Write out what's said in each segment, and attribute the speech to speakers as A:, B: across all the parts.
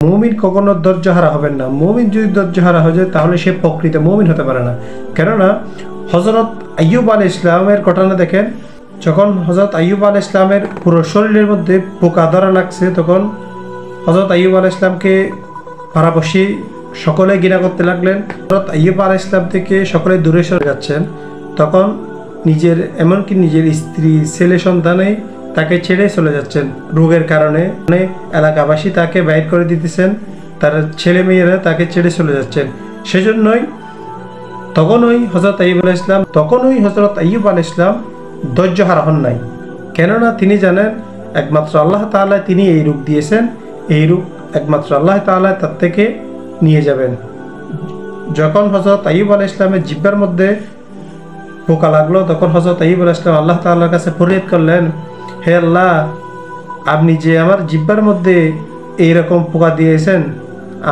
A: মুমিন কখনো ধৈর্যহারা হবেন না। মুমিন যদি ধৈর্যহারা হয়ে যায় তাহলে সে প্রকৃত মুমিন হতে পারে না। কেননা হযরত আইয়ুব আলাইহিস সালামের ঘটনা দেখেন, যখন হযরত আইয়ুব আলাইহিস সালামের পুরো শরীরের মধ্যে পোকা ধরা লাগছে, তখন হযরত আইয়ুব আলাইহিস সালামকে পাড়াপড়শি সকলে ঘৃণা করতে লাগলেন। হযরত আইয়ুব আলাইহিস সালাম থেকে সকলে দূরে সরে যাচ্ছেন। তখন নিজের এমনকি নিজের স্ত্রী ছেলে সন্তানে তাকে ছেড়ে চলে যাচ্ছেন রোগের কারণে। এলাকাবাসী তাকে বাইর করে দিতেছেন, তার ছেলে মেয়েরা তাকে ছেড়ে চলে যাচ্ছেন। সেজন্যই তখনই হযরত আইয়ুব আলাইহিস সালাম ধৈর্যহারা হন নাই। কেননা তিনি জানেন একমাত্র আল্লাহ তাআলা তিনি এই রূপ দিয়েছেন, এই রূপ একমাত্র আল্লাহ তাআলা তার থেকে নিয়ে যাবেন। যখন হযরত আইয়ুব আলাইহিস সালামের জিহ্বার মধ্যে পোকা লাগলো, তখন হযরত আইয়ুব আলাইহিস সালাম আল্লাহ তাআলার কাছে ফরিয়াদ করলেন, হে আল্লাহ, আপনি যে আমার জিহ্বার মধ্যে এইরকম পোকা দিয়েছেন,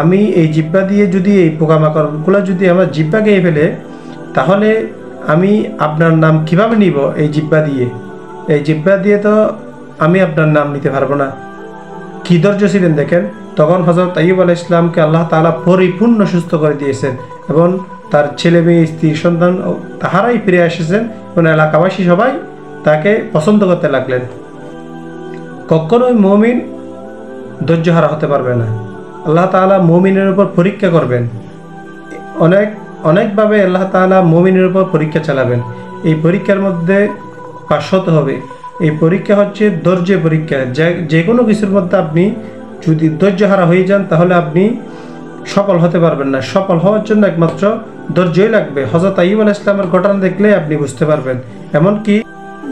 A: আমি এই জিহ্বা দিয়ে যদি এই পোকামাকড়গুলো যদি আমার জিহ্বা গিয়ে ফেলে, তাহলে আমি আপনার নাম কিভাবে নিব? এই জিহ্বা দিয়ে তো আমি আপনার নাম নিতে পারবো না। কি ধৈর্য ছিলেন দেখেন। তখন হযরত আইয়ুব আলাইহিস সালামকে আল্লাহ তাআলা পরিপূর্ণ সুস্থ করে দিয়েছেন এবং তার ছেলে মেয়ে স্ত্রী সন্তান তাহারাই ফিরে এসেছেন এবং এলাকাবাসী সবাই তাকে পছন্দ করতে লাগলেন। কখনোই মুমিন ধৈর্যহারা হতে পারবে না। আল্লাহ তাআলা মুমিনের উপর পরীক্ষা করবেন, অনেকভাবে আল্লাহ তাআলা মুমিনের উপর পরীক্ষা চালাবেন। এই পরীক্ষার মধ্যে পাশ হতে হবে। এই পরীক্ষা হচ্ছে ধৈর্যের পরীক্ষা। যে কোনো কিছুর মধ্যে আপনি যদি ধৈর্যহারা হয়ে যান তাহলে আপনি সফল হতে পারবেন না। সফল হওয়ার জন্য একমাত্র ধৈর্যই লাগবে। হযরত আইয়ুব আলাইহিস সালামের ঘটনা দেখলে আপনি বুঝতে পারবেন। এমনকি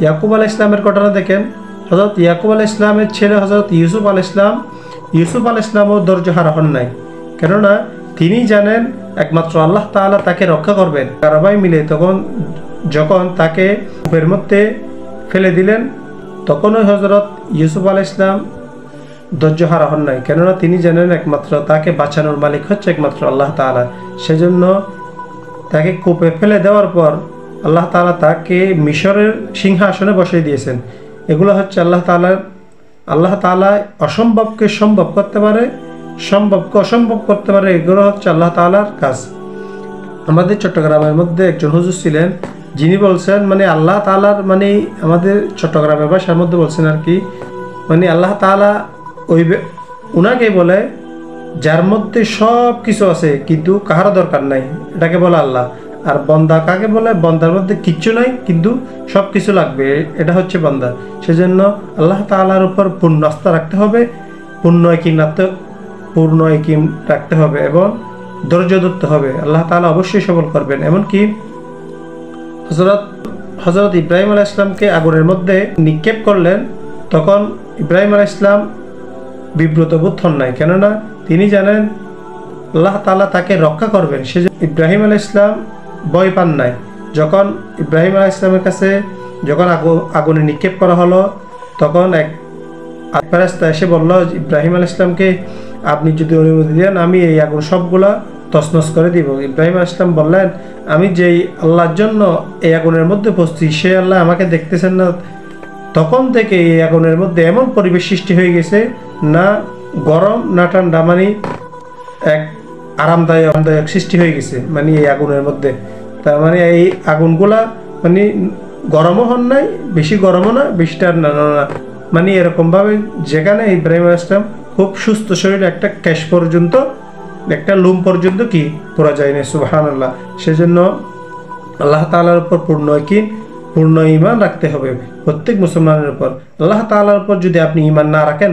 A: ইয়াকুব আলাইহিস সালামের ঘটনা দেখেন, হযরত ইয়াকুব আলাইহিস সালামের ছেলে হযরত ইউসুফ আলাইহিস সালামও ধৈর্যহারা হন নাই। কেননা তিনি জানেন একমাত্র আল্লাহ তাআলা তাকে রক্ষা করবেন। সবাই মিলে যখন তাকে কূপের মধ্যে ফেলে দিলেন, তখনই হযরত ইউসুফ আলাইহিস সালাম ধৈর্যহারা হন নাই। কেননা তিনি জানেন একমাত্র তাকে বাঁচানোর মালিক হচ্ছে একমাত্র আল্লাহ তাআলা। সেজন্য তাকে কূপে ফেলে দেওয়ার পর আল্লাহ তাআলা তাকে মিশরের সিংহাসনে বসিয়ে দিয়েছেন। এগুলো হচ্ছে আল্লাহ তাআলা অসম্ভবকে সম্ভব করতে পারে, সম্ভবকে অসম্ভব করতে পারে। এগুলো হচ্ছে আল্লাহ তাআলার কাজ। আমাদের চট্টগ্রামের মধ্যে একজন হুজুর ছিলেন, যিনি বলছেন আল্লাহ তাআলার আমাদের চট্টগ্রামের ভাষার মধ্যে বলছেন আর কি, আল্লাহ তাআলা উনাকে বলে যার মধ্যে সব কিছু আছে কিন্তু কাহারও দরকার নাই, এটাকে বলে আল্লাহ। আর বন্দা কাকে বলে? বন্দার মধ্যে কিচ্ছু নাই কিন্তু সব কিছু লাগবে, এটা হচ্ছে বন্দা। সেজন্য আল্লাহ তাআলার উপর পূর্ণ আস্থা রাখতে হবে, পূর্ণ ইয়াকিন রাখতে হবে এবং ধৈর্য ধরতে হবে। আল্লাহ তাআলা অবশ্যই সফল করবেন। এমনকি হযরত ইব্রাহিম আলাইহিস সালামকে আগুনের মধ্যে নিক্ষেপ করলেন, তখন ইব্রাহিম আলাইহিস সালাম বিব্রত বোধ হন নাই। কেননা তিনি জানেন আল্লাহ তাআলা তাকে রক্ষা করবেন। সেজন্য ইব্রাহিম আলাইহিস সালাম ভয় পান নাই। যখন ইব্রাহিম আলাইহিস সালামের কাছে আগুনে নিক্ষেপ করা হলো, তখন এক ফেরেশতা এসে বলল ইব্রাহিম আলাইহিস সালামকে, আপনি যদি অনুমতি দেন আমি এই আগুন সবগুলা তছনছ করে দিব। ইব্রাহিম আলাইহিস সালাম বললেন, আমি যেই আল্লাহর জন্য এই আগুনের মধ্যে পড়ছি সে আল্লাহ আমাকে দেখতেছেন না? তখন থেকে এই আগুনের মধ্যে এমন পরিবেশ সৃষ্টি হয়ে গেছে, না গরম না ঠান্ডা, এক আরামদায়ক সৃষ্টি হয়ে গেছে এই আগুনের মধ্যে। তার এই আগুনগুলা গরমও হন নাই, বেশি গরমও না, বেশি ঠান্ডা না, এরকমভাবে যেখানে ইব্রাহিম আলাইহিস সালাম খুব সুস্থ শরীর, একটা কেশ পর্যন্ত, একটা লোম পর্যন্ত কি পড়া যায় না। সুবহানাল্লাহ। সেজন্য আল্লাহ তাআলার উপর পূর্ণ ঈমান রাখতে হবে প্রত্যেক মুসলমানের উপর। আল্লাহ তাআলার উপর যদি আপনি ঈমান না রাখেন,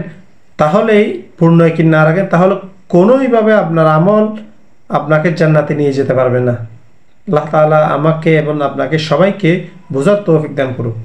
A: তাহলেই পূর্ণ ইয়াকিন না রাখেন, তাহলে কোনোইভাবে আপনার আমল আপনাকে জান্নাতে নিয়ে যেতে পারবে না। আল্লাহ তাআলা আমাকে এবং আপনাকে সবাইকে বোঝার তৌফিক দান করুন।